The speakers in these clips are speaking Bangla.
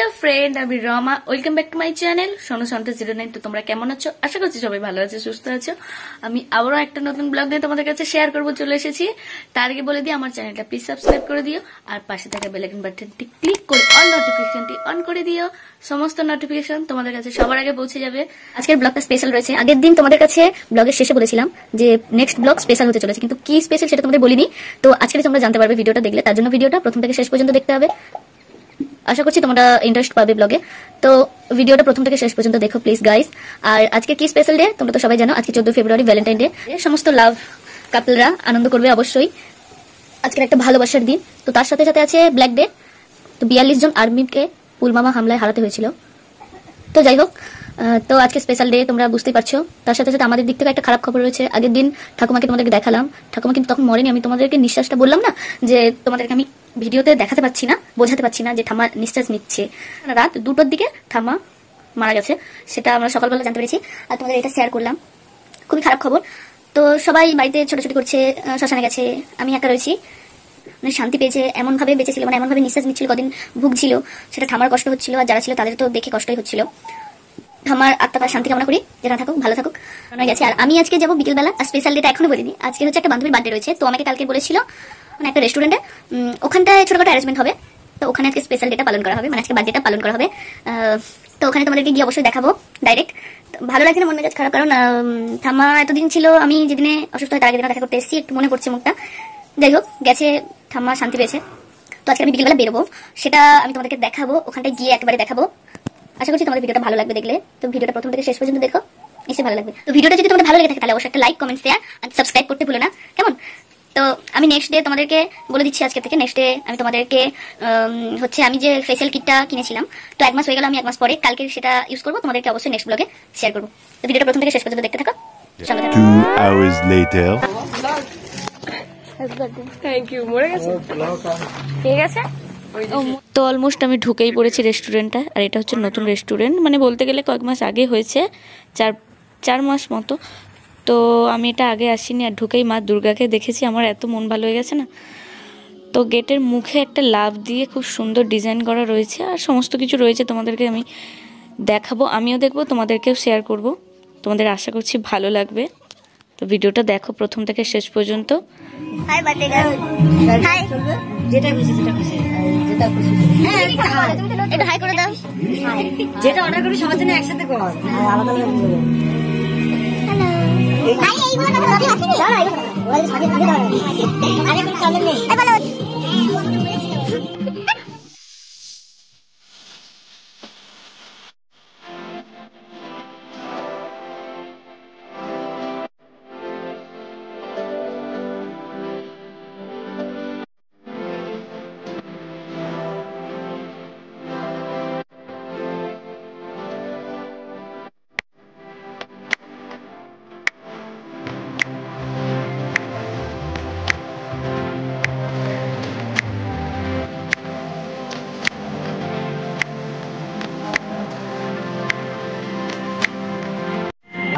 হ্যালো ফ্রেন্ড, আমি Rama. Welcome back to my channel Sonu Santa 09। তো তোমরা কেমন আছো? আশা করছি সবাই ভালো আছো, সুস্থ আছো। আমি আবারও একটা নতুন ব্লগ নিয়ে তোমাদের কাছে শেয়ার করবো চলে এসেছি। তার আগে বলে দিই, আমার চ্যানেলটা প্লিজ সাবস্ক্রাইব করে দিও, আর পাশে থাকা বেল আইকন বাটনটি ক্লিক করে অল নোটিফিকেশনটি অন করে দিও। সমস্ত নোটিফিকেশন তোমাদের কাছে সবার আগে পৌঁছে যাবে। আজকের ব্লগটা স্পেশাল রয়েছে। আগের দিন তোমাদের কাছে ব্লগের শেষে বলেছিলাম যে নেক্সট ব্লগ স্পেশাল হতে চলেছে, কিন্তু কি স্পেশাল সেটা তোমাদের বলিনি। তো আজকে তোমরা জানতে পারবে ভিডিওটা দেখলে। তার জন্য ভিডিওটা প্রথম থেকে শেষ পর্যন্ত দেখতে হবে। আশা করছি তোমরা ইন্টারেস্ট পাবে ব্লগে। তো ভিডিওটা প্রথম থেকে শেষ পর্যন্ত দেখো প্লিজ গাইস। আর আজকে কি স্পেশাল ডে তোমরা তো সবাই জানো, আজকে 14 ফেব্রুয়ারি ভ্যালেন্টাইন ডে। সমস্ত লাভ কাপলরা আনন্দ করবে অবশ্যই। আজকের একটা ভালোবাসার দিন। তো তার সাথে সাথে আছে ব্ল্যাক ডে। তো 42 জন আর্মিকে পুলওয়ামা হামলায় হারাতে হয়েছিল। তো যাই হোক, তো আজকে স্পেশাল ডে তোমরা বুঝতেই পারছো। তার সাথে সাথে আমাদের দিক থেকে একটা খারাপ খবর রয়েছে। আগের দিন ঠাকুমাকে তোমাদেরকে দেখালাম, ঠাকুমা কিন্তু তখন মরেনি। আমি তোমাদেরকে নিঃশ্বাসটা বললাম না, যে তোমাদেরকে আমি ভিডিওতে দেখাতে পাচ্ছি না, বোঝাতে পারছি না যে ঠাম্মা নিঃশ্বাস নিচ্ছে। রাত 2টোর দিকে ঠাম্মা মারা গেছে, সেটা আমরা সকালবেলা জানতে পেরেছি, আর তোমাদের এটা শেয়ার করলাম। খুবই খারাপ খবর। তো সবাই বাড়িতে ছোটাছুটি করছে, শ্মশানে গেছে, আমি একা রয়েছি। মানে শান্তি পেয়েছে, এমন ভাবে বেঁচেছিল, মানে এমন ভাবে নিঃশ্বাস নিচ্ছিল, কদিন ভুগছিল, সেটা ঠামার কষ্ট হচ্ছিল, আর যারা ছিল তাদের তো দেখে কষ্টই হচ্ছিল। ঠামার আত্মাটা শান্তি কামনা করি, যেটা থাকুক ভালো থাকুক। গেছে। আর আমি আজকে যাবো বিকেলবেলা। আর স্পেশাল ডেটা এখনো বলিনি, আজকে হচ্ছে একটা বান্ধবীর বার্থডে রয়েছে। তো আমাকে কালকে বলেছিল মানে একটা রেস্টুরেন্টে, ওখানটায় ছোটখাটো অ্যারেঞ্জমেন্ট হবে। তো ওখানে আজকে স্পেশাল ডেটা পালন করা হবে, মানে আজকে বার্থডেটা পালন করা হবে। তো ওখানে তোমাদেরকে গিয়ে অবশ্যই দেখাবো ডাইরেক্ট। ভালো লাগছে না, মন মেজাজ খারাপ, কারণ ঠাম্মা এতদিন ছিল, আমি যেদিনে অসুস্থ হয় তার আগের দিনে দেখা করতে এসেছি, একটু মনে পড়ছে মুখটা। যাই হোক, গেছে, ঠাম্মা শান্তি পেয়েছে। তো আজকে আমি বিকেলবেলা বেরোবো, সেটা আমি তোমাদেরকে দেখাবো, ওখানটায় গিয়ে একেবারে দেখাবো। আশা করছি তোমাদের ভিডিওটা ভালো লাগবে দেখলে। তো ভিডিওটা প্রথম থেকে শেষ পর্যন্ত দেখো, নিশ্চয়ই ভালো লাগবে। তো ভিডিওটা যদি তোমাদের ভালো লেগে থাকে তাহলে অবশ্যই একটা লাইক, কমেন্ট, শেয়ার আর সাবস্ক্রাইব করতে ভুলো না, কেমন? তো আমি নেক্সট ডে তোমাদেরকে বলে দিচ্ছি আজকে থেকে। নেক্সট ডে আমি তোমাদেরকে হচ্ছে আমি যে ফেসিয়াল কিটটা কিনেছিলাম, তো 1 মাস হয়ে গেল, আমি 1 মাস পরে কালকে সেটা ইউজ করবো। তোমাদেরকে অবশ্যই নেক্সট ব্লগে শেয়ার করবো। তো ভিডিওটা প্রথম থেকে শেষ পর্যন্ত দেখতে থাকো। 2 hours later. Thank you. মরে গেছে, ঠিক আছে। তো অলমোস্ট আমি ঢুকেই পড়েছি রেস্টুরেন্টটা। আর এটা হচ্ছে নতুন রেস্টুরেন্ট, মানে বলতে গেলে কয়েক মাস আগে হয়েছে, 4 মাস মতো। তো আমি এটা আগে আসিনি, আর ঢুকেই মা দুর্গাকে দেখেছি, আমার এত মন ভালো হয়ে গেছে না। তো গেটের মুখে একটা লাভ দিয়ে খুব সুন্দর ডিজাইন করা রয়েছে, আর সমস্ত কিছু রয়েছে, তোমাদেরকে আমি দেখাবো, আমিও দেখবো, তোমাদেরকেও শেয়ার করব। তোমাদের আশা করছি ভালো লাগবে। তো ভিডিওটা দেখো প্রথম থেকে শেষ পর্যন্ত। Hi birthday girl, hi. যেটা খুশি সেটা খুশি, যেটা খুশি হ্যাঁ এটা হাই করে দাও। যেটা অর্ডার করবি সবার জন্য একসাথে কর, আলাদা আলাদা বলো। হ্যালো হাই, এইগুলো না ভাবি আসেনি, না না ওই সাথে সাথে দাও। আরে কোনো প্রবলেম নেই, এই বলো।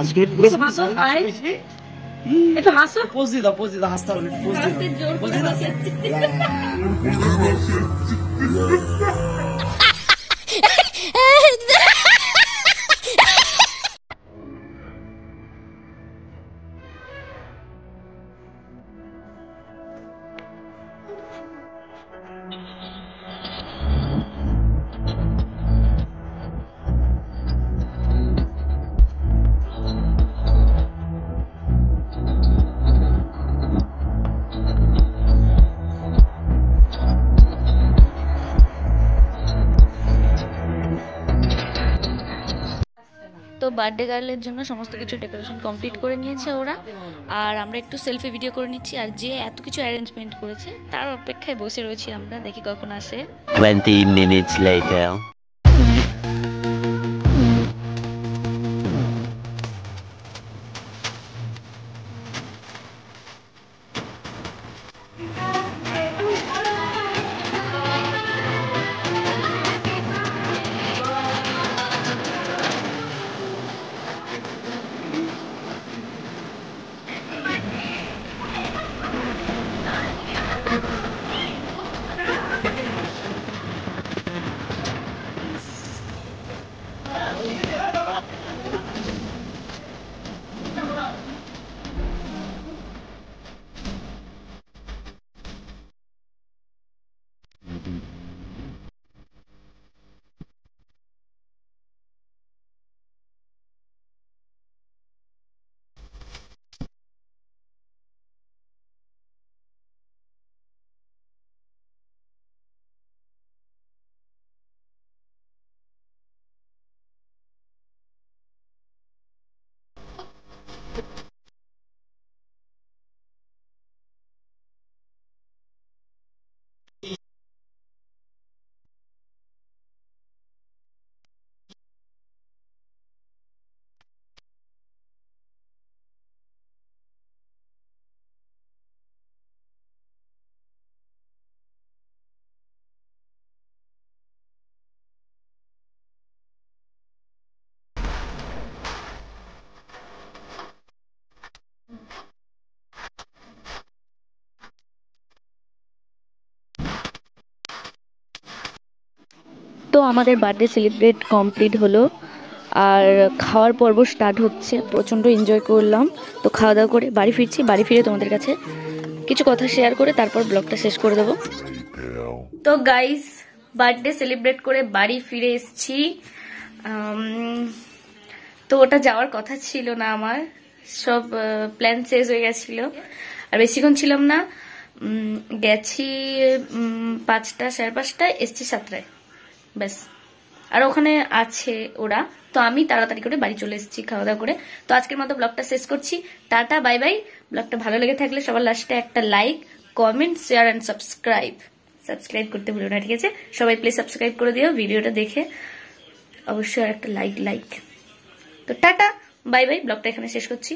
আজকে হাসো, একটু হাসো, পোজ দাও, হাসতে হবে, পোজ দাও। তো বার্থডে গার্লের জন্য সমস্ত কিছু ডেকোরেশন কমপ্লিট করে নিয়েছে ওরা, আর আমরা একটু সেলফি ভিডিও করে নিচ্ছি। আর যে এত কিছু অ্যারেঞ্জমেন্ট করেছে তার অপেক্ষায় বসে রয়েছি আমরা, দেখি কখন আসে। 20 minutes later. তো আমাদের বার্থডে সেলিব্রেট কমপ্লিট হলো, আর খাওয়ার পর্ব স্টার্ট হচ্ছে। প্রচণ্ড এনজয় করলাম। তো খাওয়া দাওয়া করে বাড়ি ফিরছি। বাড়ি ফিরে তোমাদের কাছে কিছু কথা শেয়ার করে তারপর ব্লগটা শেষ করে দেবো। তো গাইস, বার্থডে সেলিব্রেট করে বাড়ি ফিরে এসেছি। তো ওটা যাওয়ার কথা ছিল না, আমার সব প্ল্যান শেষ হয়ে গেছিল, আর বেশিক্ষণ ছিলাম না। গেছি 5টা 5:30টায়, এসছি 7টায়, ব্যাস। আর ওখানে আছে ওরা, তো আমি তাড়াতাড়ি করে বাড়ি চলে এসেছি খাওয়া দাওয়া করে। তো আজকের মতো ব্লগটা শেষ করছি। Tata, bye bye. ব্লগটা ভালো লেগে থাকলে সবার লাস্টে একটা like, comment, share and subscribe করতে ভুলো না, ঠিক আছে? সবাই প্লিজ সাবস্ক্রাইব করে দিও ভিডিওটা দেখে, অবশ্যই একটা লাইক। তো টাটা, বাই বাই। ব্লগটা এখানে শেষ করছি।